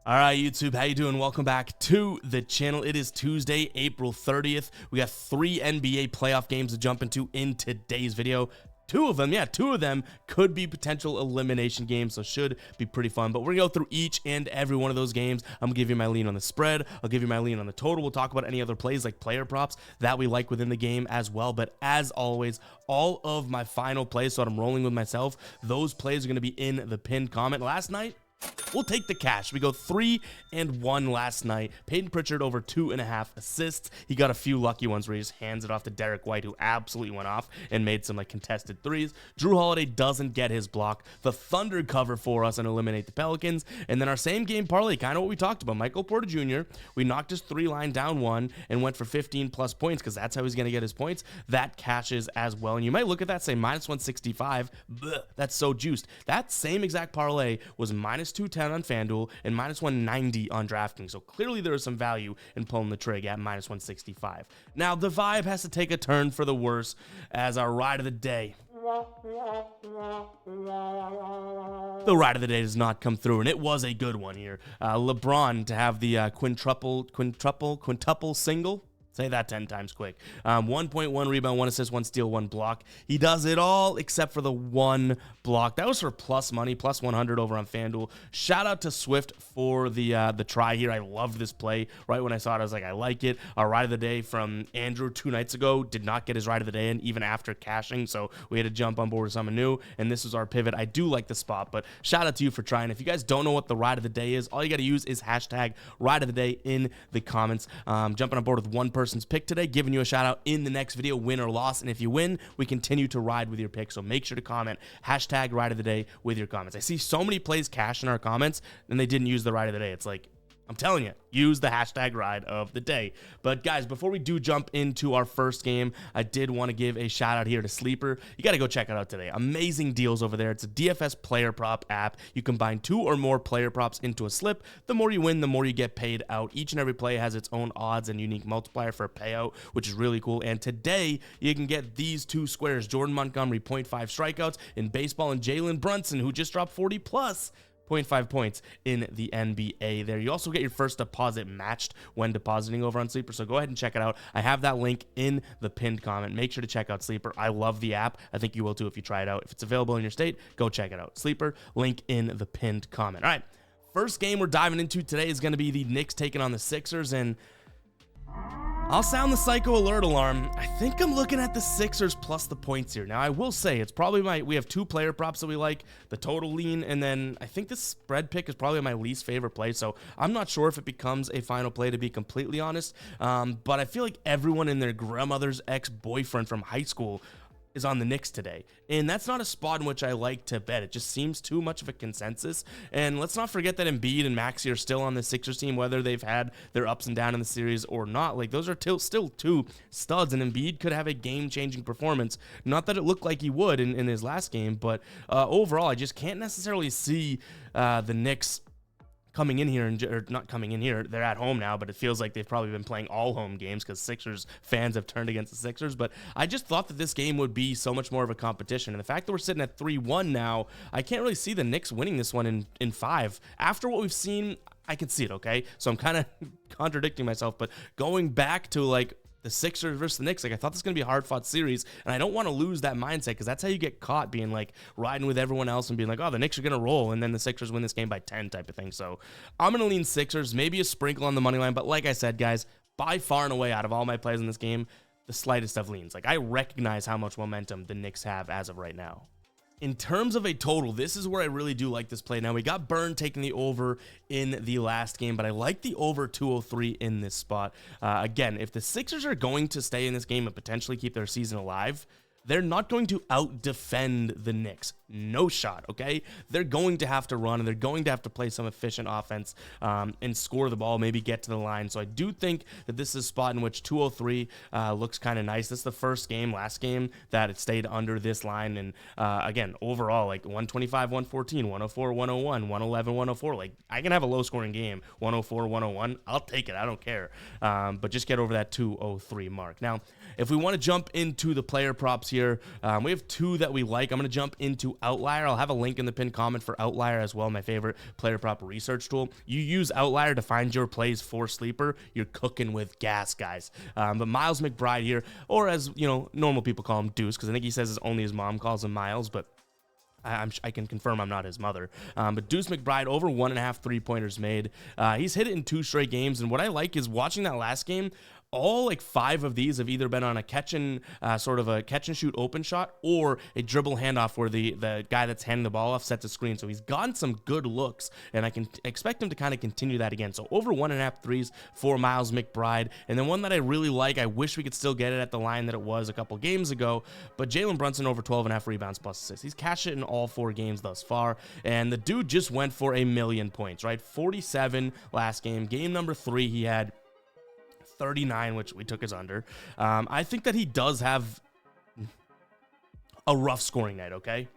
All right, YouTube, how you doing? Welcome back to the channel. It is Tuesday, April 30th. We got 3 NBA playoff games to jump into in today's video. Two of them could be potential elimination games, so should be pretty fun. But we're going to go through each and every one of those games. I'm going to give you my lean on the spread. I'll give you my lean on the total. We'll talk about any other plays like player props that we like within the game as well. But as always, all of my final plays, so I'm rolling with myself, those plays are going to be in the pinned comment. Last night, we'll take the cash. We go 3-1 last night. Peyton Pritchard over 2.5 assists. He got a few lucky ones where he just hands it off to Derek White, who absolutely went off and made some contested threes. Drew Holiday doesn't get his block. The Thunder cover for us and eliminate the Pelicans. And then our same game parlay, kind of what we talked about. Michael Porter Jr., we knocked his 3-line down one and went for 15 plus points because that's how he's going to get his points. That cashes as well. And you might look at that, say minus 165. Bleh, that's so juiced. That same exact parlay was minus 210 on FanDuel and minus 190 on DraftKings. So clearly there is some value in pulling the trig at minus 165. Now the vibe has to take a turn for the worse as our ride of the day. The ride of the day does not come through, and it was a good one here. LeBron to have the quintuple single. Say that 10 times quick. 1.1 rebound, 1 assist, 1 steal, 1 block. He does it all except for the 1 block. That was for plus money, plus 100 over on FanDuel. Shout out to Swift for the try here. I loved this play. Right when I saw it, I was like, I like it. Our ride of the day from Andrew 2 nights ago did not get his ride of the day in, even after cashing, so we had to jump on board with something new, and this was our pivot. I do like the spot, but shout out to you for trying. If you guys don't know what the ride of the day is, all you got to use is hashtag ride of the day in the comments. Jumping on board with one person's pick today, giving you a shout out in the next video, win or loss. And if you win, we continue to ride with your pick. So make sure to comment hashtag ride of the day with your comments. I see so many plays cash in our comments and they didn't use the ride of the day. It's like, I'm telling you, use the hashtag ride of the day. But guys, before we do jump into our first game, I did want to give a shout out here to Sleeper. You got to go check it out today. Amazing deals over there. It's a DFS player prop app. You combine 2 or more player props into a slip. The more you win, the more you get paid out. Each and every play has its own odds and unique multiplier for a payout, which is really cool. And today, you can get these 2 squares. Jordan Montgomery, 0.5 strikeouts in baseball, and Jalen Brunson, who just dropped 40 plus 0.5 points in the NBA there. You also get your first deposit matched when depositing over on Sleeper, so go ahead and check it out. I have that link in the pinned comment. Make sure to check out Sleeper. I love the app. I think you will too if you try it out. If it's available in your state, go check it out. Sleeper, link in the pinned comment. All right, first game we're diving into today is going to be the Knicks taking on the Sixers, and I'll sound the psycho alert alarm. I think I'm looking at the Sixers plus the points here. Now, I will say it's probably we have 2 player props that we like, the total lean, and then I think the spread pick is probably my least favorite play, so I'm not sure if it becomes a final play, to be completely honest, but I feel like everyone and their grandmother's ex-boyfriend from high school is on the Knicks today, and that's not a spot in which I like to bet. It just seems too much of a consensus, and let's not forget that Embiid and Maxey are still on the Sixers team, whether they've had their ups and downs in the series or not. Like, those are still 2 studs, and Embiid could have a game-changing performance. Not that it looked like he would in his last game, but overall, I just can't necessarily see the Knicks coming in here, or not coming in here, they're at home now, but it feels like they've probably been playing all home games because Sixers fans have turned against the Sixers. But I just thought that this game would be so much more of a competition. And the fact that we're sitting at 3-1 now, I can't really see the Knicks winning this one in 5. After what we've seen, I can see it, okay? So I'm kind of contradicting myself, but going back to the Sixers versus the Knicks, I thought this was going to be a hard-fought series, and I don't want to lose that mindset because that's how you get caught, being riding with everyone else and being like, oh, the Knicks are going to roll, and then the Sixers win this game by 10 type of thing. So I'm going to lean Sixers, maybe a sprinkle on the money line, but like I said, guys, by far and away out of all my plays in this game, the slightest of leans. I recognize how much momentum the Knicks have as of right now. In terms of a total, this is where I really do like this play. Now, we got Byrne taking the over in the last game, but I like the over 203 in this spot. Again, if the Sixers are going to stay in this game and potentially keep their season alive, they're not going to out-defend the Knicks. No shot, okay? They're going to have to run, and they're going to have to play some efficient offense and score the ball, maybe get to the line. So I do think that this is a spot in which 203 looks kind of nice. This is the first game, last game, that it stayed under this line. And again, overall, 125, 114, 104, 101, 111, 104. I can have a low-scoring game, 104, 101. I'll take it. I don't care. But just get over that 203 mark. Now, if we want to jump into the player props here, we have 2 that we like. I'm going to jump into to Outlier. I'll have a link in the pinned comment for Outlier as well, my favorite player prop research tool. You use Outlier to find your plays for sleeper. You're cooking with gas, guys. But Miles McBride here, or as normal people call him, Deuce, because I think he says only his mom calls him Miles, but I can confirm I'm not his mother. But Deuce McBride, over 1.5 3-pointers made. He's hit it in 2 straight games, and what I like is watching that last game, all like 5 of these have either been on a catch and shoot open shot or a dribble handoff where the guy that's handing the ball off sets a screen. So he's gotten some good looks, and I can expect him to kind of continue that again. So over 1.5 threes for Miles McBride. And then one that I really like, I wish we could still get it at the line that it was a couple games ago, but Jalen Brunson over 12.5 rebounds plus assists. He's cashed it in all 4 games thus far, and the dude just went for 1,000,000 points, right? 47 last game. Game number 3, he had 39, which we took as under. I think that he does have a rough scoring night, okay?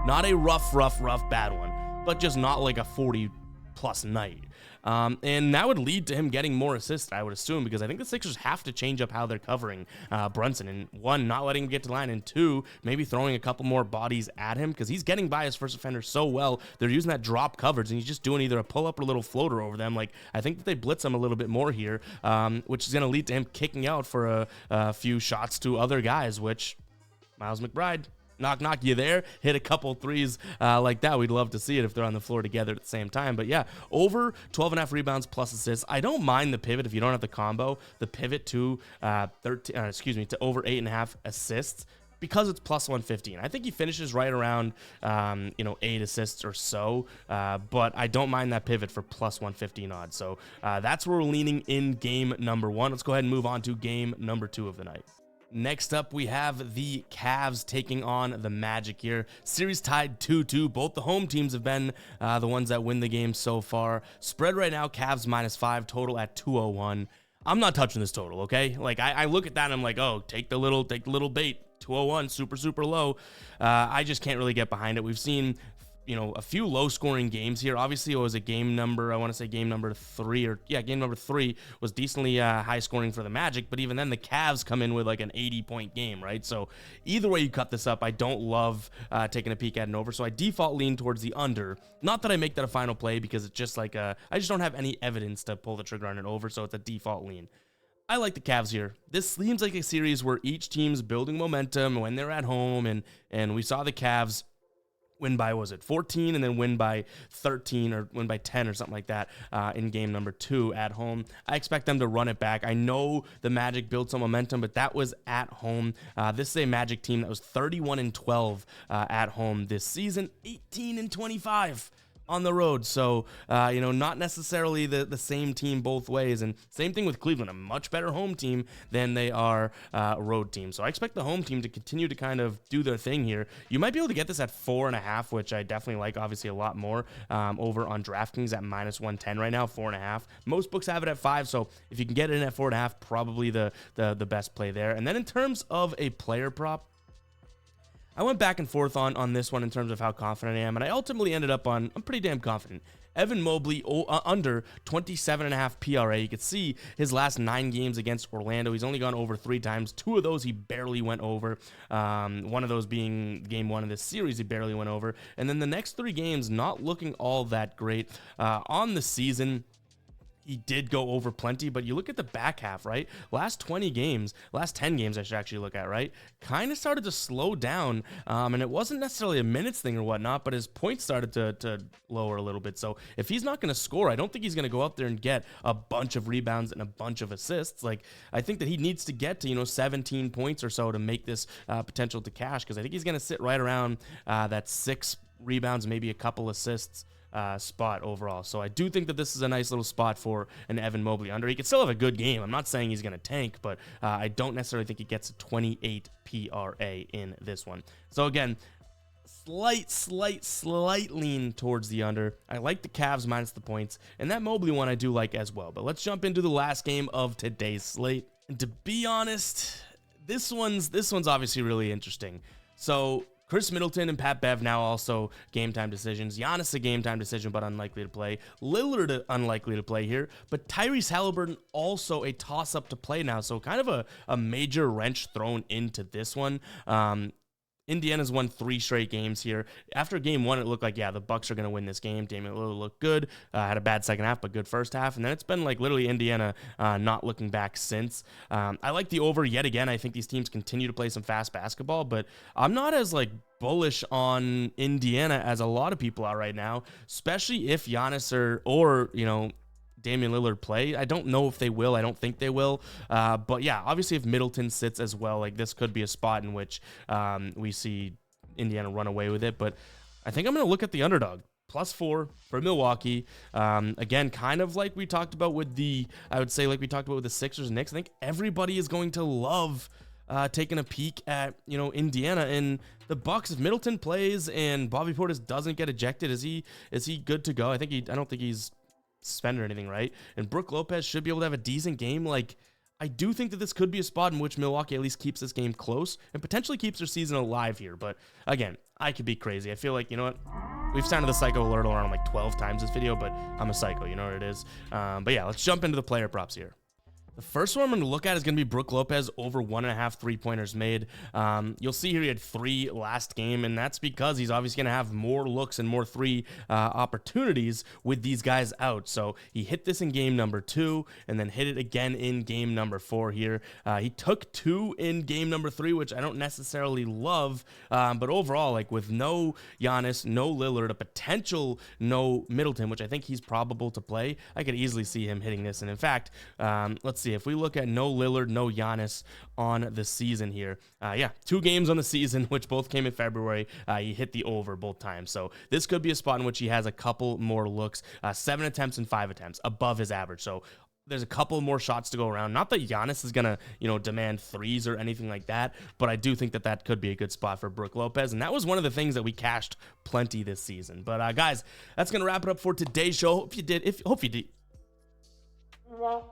Not a rough bad one, but just not like a 40-plus night. And that would lead to him getting more assists, I would assume, because I think the Sixers have to change up how they're covering Brunson. And 1, not letting him get to the line, and 2, maybe throwing a couple more bodies at him, because he's getting by his first offender so well. They're using that drop coverage, and he's just doing either a pull-up or a little floater over them. Like, I think that they blitz him a little bit more here, which is going to lead to him kicking out for a few shots to other guys, which Miles McBride, knock, you there. Hit a couple threes like that. We'd love to see it if they're on the floor together at the same time. But yeah, over 12.5 rebounds plus assists. I don't mind the pivot if you don't have the combo. The pivot to to over 8.5 assists, because it's plus 115. I think he finishes right around 8 assists or so, but I don't mind that pivot for plus 115 odds. So that's where we're leaning in game number 1. Let's go ahead and move on to game number 2 of the night. Next up, we have the Cavs taking on the Magic here. Series tied 2-2. Both the home teams have been the ones that win the game so far. Spread right now, Cavs -5, total at 201. I'm not touching this total, okay? Like, I look at that and I'm like, oh, take the little bait. 201, super low. I just can't really get behind it. We've seen a few low scoring games here. Obviously it was a game number, I want to say game number 3 game number 3 was decently high scoring for the Magic, but even then the Cavs come in with like an 80-point game, right? So either way you cut this up, I don't love taking a peek at an over, so I default lean towards the under. Not that I make that a final play, because it's just like I just don't have any evidence to pull the trigger on an over, so it's a default lean. I like the Cavs here. This seems like a series where each team's building momentum when they're at home, and we saw the Cavs win by, 14, and then win by 13 or win by 10 or something like that in game number 2 at home. I expect them to run it back. I know the Magic built some momentum, but that was at home. This is a Magic team that was 31-12 at home this season, 18-25 on the road. So, not necessarily the same team both ways. And same thing with Cleveland, a much better home team than they are road team. So I expect the home team to continue to kind of do their thing here. You might be able to get this at 4.5, which I definitely like, obviously a lot more over on DraftKings at -110 right now, 4.5. Most books have it at 5. So if you can get it in at 4.5, probably the best play there. And then in terms of a player prop, I went back and forth on this one in terms of how confident I am, and I ultimately ended up I'm pretty damn confident. Evan Mobley under 27.5 PRA. You could see his last 9 games against Orlando. He's only gone over 3 times. 2 of those he barely went over. One of those being game 1 of this series he barely went over. And then the next 3 games not looking all that great. On the season, he did go over plenty, but you look at the back half, right? Last 10 games I should actually look at, right? Kind of started to slow down, and it wasn't necessarily a minutes thing or whatnot, but his points started to lower a little bit. So if he's not going to score, I don't think he's going to go up there and get a bunch of rebounds and a bunch of assists. Like, I think that he needs to get to, 17 points or so to make this potential to cash, because I think he's going to sit right around that 6 rebounds, maybe a couple assists spot overall. So I do think that this is a nice little spot for an Evan Mobley under. He could still have a good game. I'm not saying he's going to tank, but I don't necessarily think he gets a 28 PRA in this one. So again, slight lean towards the under. I like the Cavs minus the points, and that Mobley one I do like as well. But let's jump into the last game of today's slate. And to be honest, this one's obviously really interesting. So Chris Middleton and Pat Bev now also game time decisions. Giannis a game time decision, but unlikely to play. Lillard unlikely to play here, but Tyrese Halliburton also a toss up to play now. So kind of a major wrench thrown into this one. Indiana's won 3 straight games here. After game 1, it looked like, yeah, the Bucks are going to win this game. Damian Lillard looked good. Had a bad second half, but good first half. And then it's been like literally Indiana not looking back since. I like the over yet again. I think these teams continue to play some fast basketball, but I'm not as like bullish on Indiana as a lot of people are right now, especially if Giannis or you know, Damian Lillard play. I don't know if they will. I don't think they will. But yeah, obviously if Middleton sits as well, like this could be a spot in which we see Indiana run away with it. But I think I'm going to look at the underdog. +4 for Milwaukee. Again, kind of like we talked about with I would say like we talked about with the Sixers and Knicks. I think everybody is going to love taking a peek at, you know, Indiana and the Bucks. If Middleton plays and Bobby Portis doesn't get ejected, is he good to go? I don't think he's suspended or anything, right? And Brook Lopez should be able to have a decent game. Like, I do think that this could be a spot in which Milwaukee at least keeps this game close and potentially keeps their season alive here. But again, I could be crazy. I feel like, you know what? We've sounded the psycho alert alarm like 12 times this video, but I'm a psycho, you know what it is. But yeah, let's jump into the player props here. The first one I'm going to look at is going to be Brook Lopez over 1.5 3-pointers made. You'll see here he had 3 last game, and that's because he's obviously going to have more looks and more 3 opportunities with these guys out. So he hit this in game number 2 and then hit it again in game number 4 here. He took 2 in game number 3, which I don't necessarily love, but overall, like with no Giannis, no Lillard, a potential no Middleton, which I think he's probable to play, I could easily see him hitting this. And in fact, let's see, if we look at no Lillard, no Giannis on the season here, yeah, 2 games on the season, which both came in February, he hit the over both times. So this could be a spot in which he has a couple more looks, 7 attempts and 5 attempts above his average. So there's a couple more shots to go around. Not that Giannis is going to, you know, demand threes or anything like that, but I do think that that could be a good spot for Brook Lopez. And that was one of the things that we cashed plenty this season. But guys, that's going to wrap it up for today's show. Hope you did.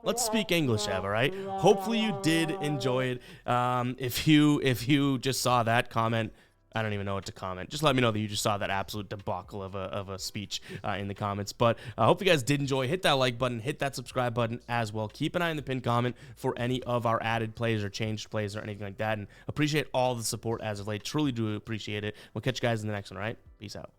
Let's speak English, Ev, all right? Hopefully you did enjoy it. If you just saw that comment, I don't even know what to comment. Just let me know that you just saw that absolute debacle of a speech in the comments. But I hope you guys did enjoy. Hit that like button. Hit that subscribe button as well. Keep an eye on the pinned comment for any of our added plays or changed plays or anything like that. And appreciate all the support as of late. Truly do appreciate it. We'll catch you guys in the next one, all right? Peace out.